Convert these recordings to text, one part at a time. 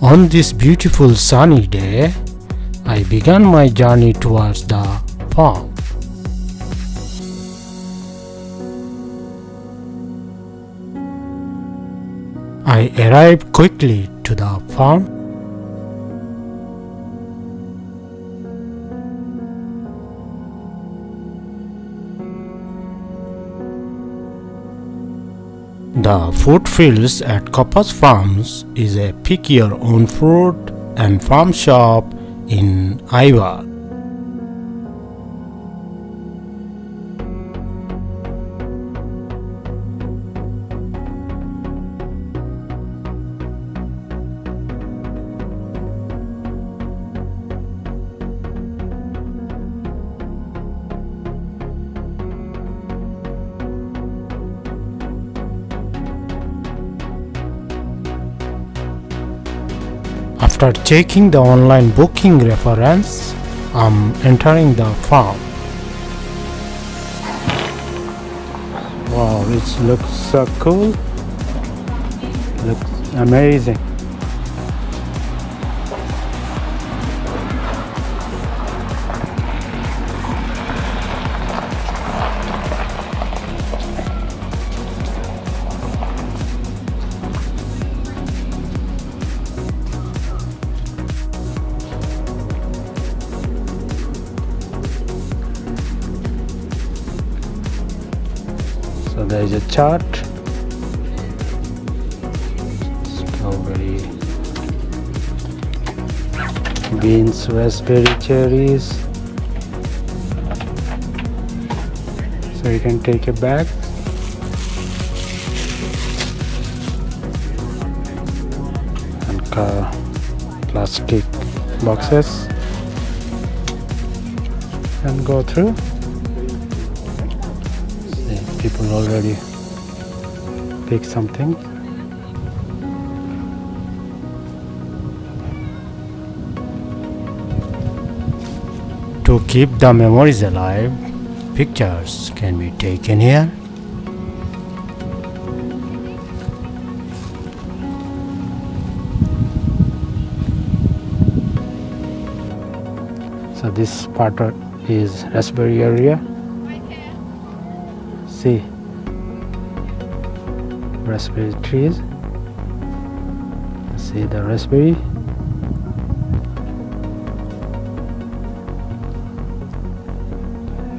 On this beautiful sunny day, I began my journey towards the farm. I arrived quickly to the farm. The fruit fields at Copas Farms is a pick your own fruit and farm shop in Iver. After checking the online booking reference, I'm entering the farm. Wow, it looks so cool. Looks amazing. So there is a chart. Strawberry, beans, raspberry, cherries. So you can take a bag. And plastic boxes and go through. People already pick something. To keep the memories alive, pictures can be taken here. So this part is raspberry area. See raspberry trees. See the raspberry.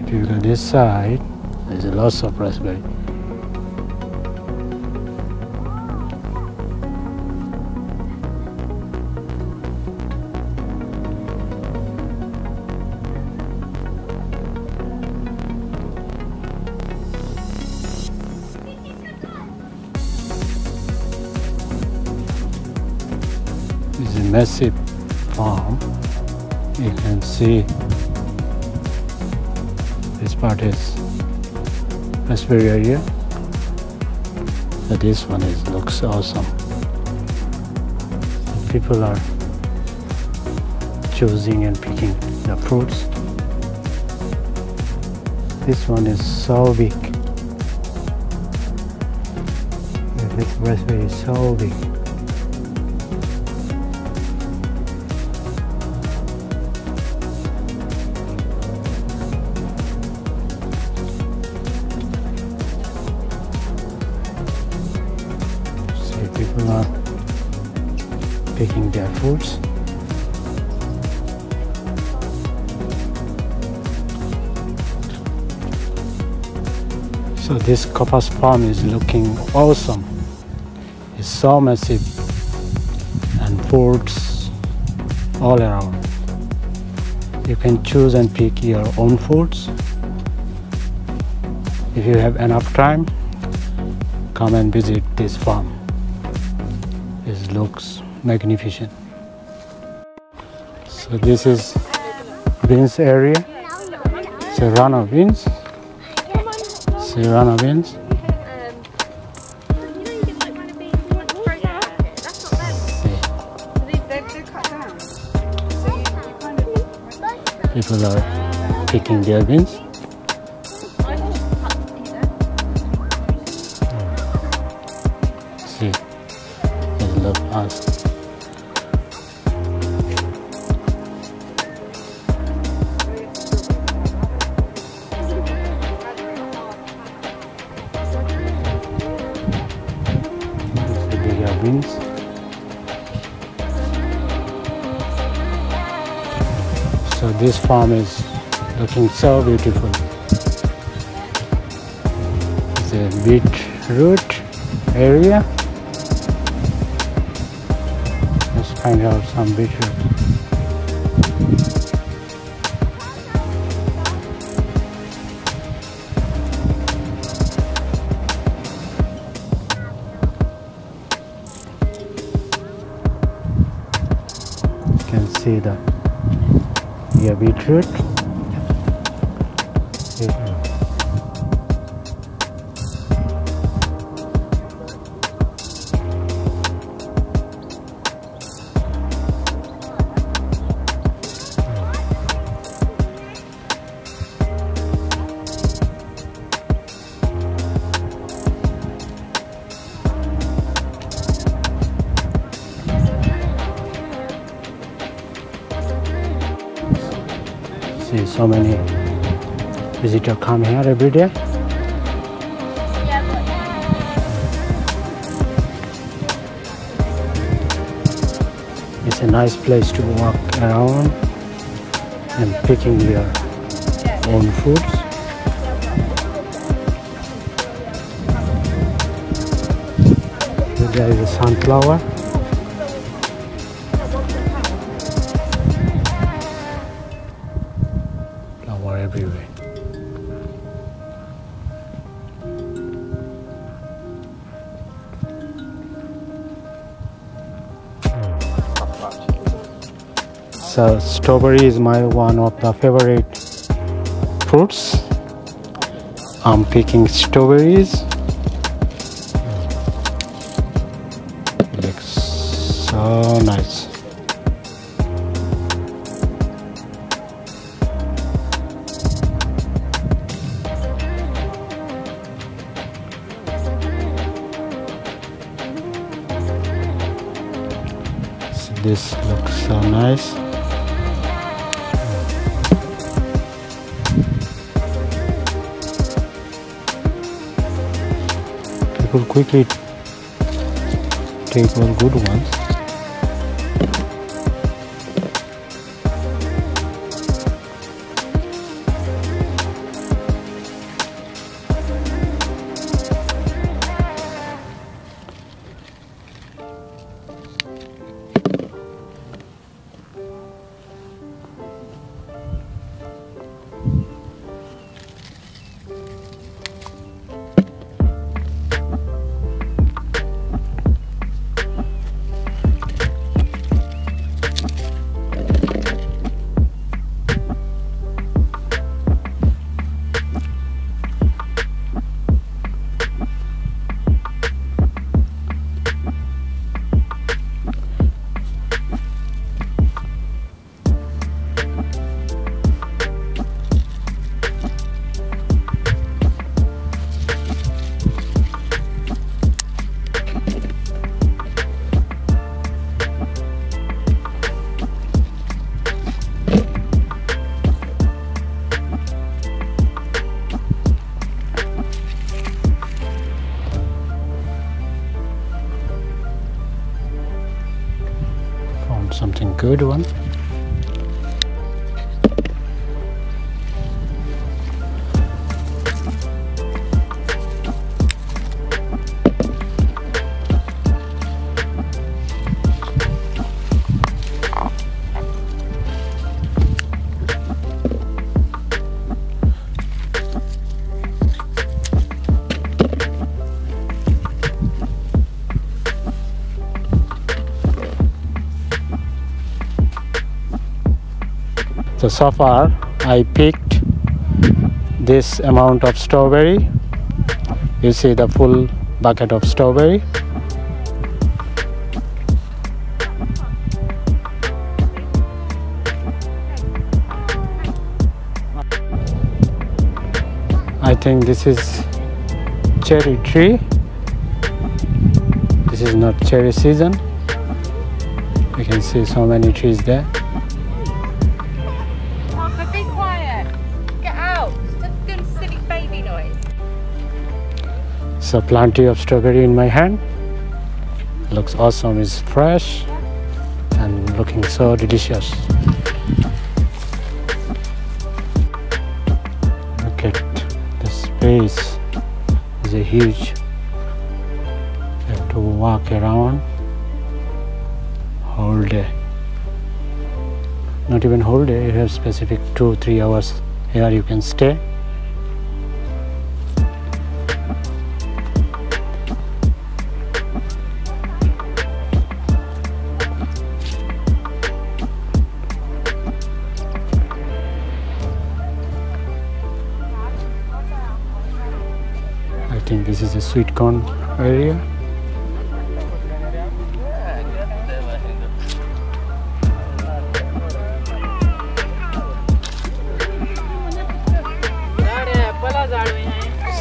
If you go this side, there's lots of raspberry. It's a massive farm. You can see this part is raspberry area. So this one looks awesome. People are choosing and picking the fruits. This one is so big. This raspberry is so big. People are picking their fruits. So this Copas farm is looking awesome. It's so massive and fruits all around. You can choose and pick your own fruits. If you have enough time, come and visit this farm. It looks magnificent. So this is beans area. Serrano beans. Serrano beans. People are picking their beans. See, they love us. So this farm is looking so beautiful. It's a beetroot area. Let's find out some beetroot. You can see that. Yeah, beetroot. See, so many visitors come here every day. It's a nice place to walk around and picking their own foods. There is a sunflower. Flower everywhere. So strawberry is my one of the favorite fruits. I'm picking strawberries. Looks so nice. So this looks so nice. People quickly take all good ones. Something good one. So far I picked this amount of strawberry. You see the full bucket of strawberry. I think this is cherry tree. This is not cherry season. You can see so many trees there. So plenty of strawberry in my hand. Looks awesome, it's fresh and looking so delicious. place is a huge. You have to walk around whole day. Not even whole day, you have specific 2-3 hours here you can stay. I think this is a sweet corn area.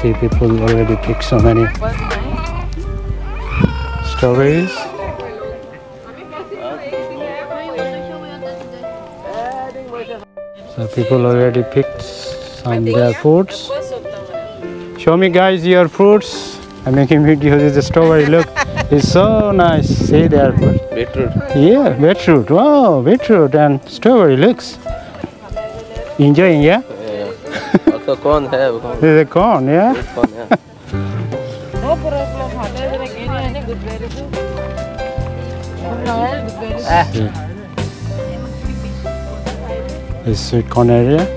See, people already pick so many strawberries. So people already picked some their fruits. Show me guys your fruits. I'm making videos with the strawberry. Look, it's so nice. See there. Beetroot. Yeah, beetroot. Wow, beetroot and strawberry looks. Enjoying, yeah? Also corn have. This is a corn, yeah? Corn, yeah. No problem. This sweet corn area.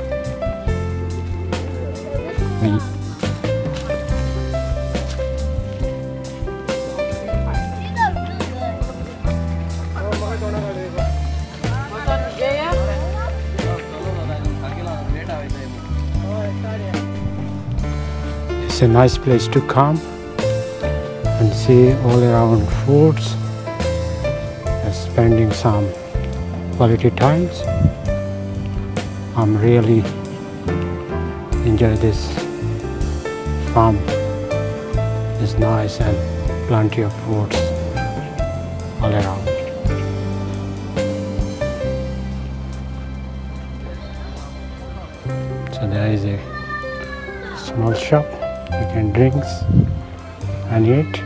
It's a nice place to come and see all around foods and spending some quality times. I'm really enjoy this farm. It's nice and plenty of fruits all around. So there is a small shop. You can drinks and eat.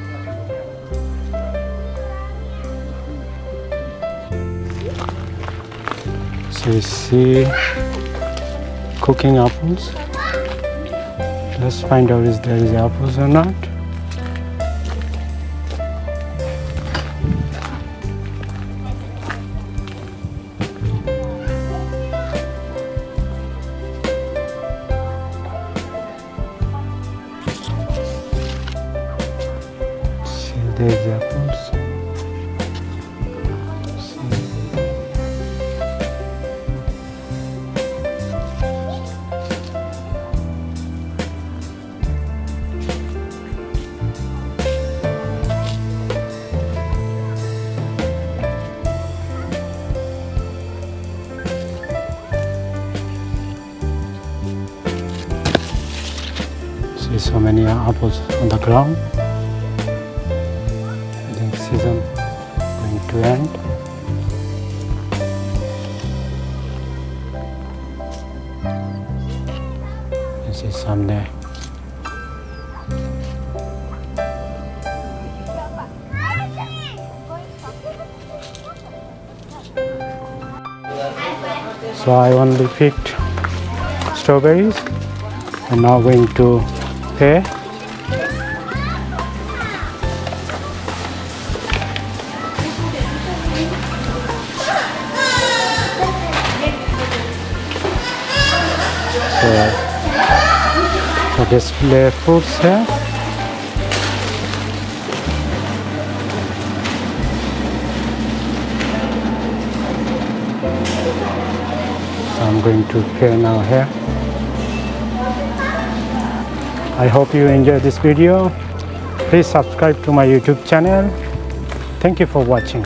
So you see cooking apples. Let's find out if there is apples or not. There's apples. See so many apples on the ground. Season going to end. This is Sunday. So I only picked strawberries and now going to pay. So display fruits here. So I'm going to pay now here. I hope you enjoyed this video. Please subscribe to my YouTube channel. Thank you for watching.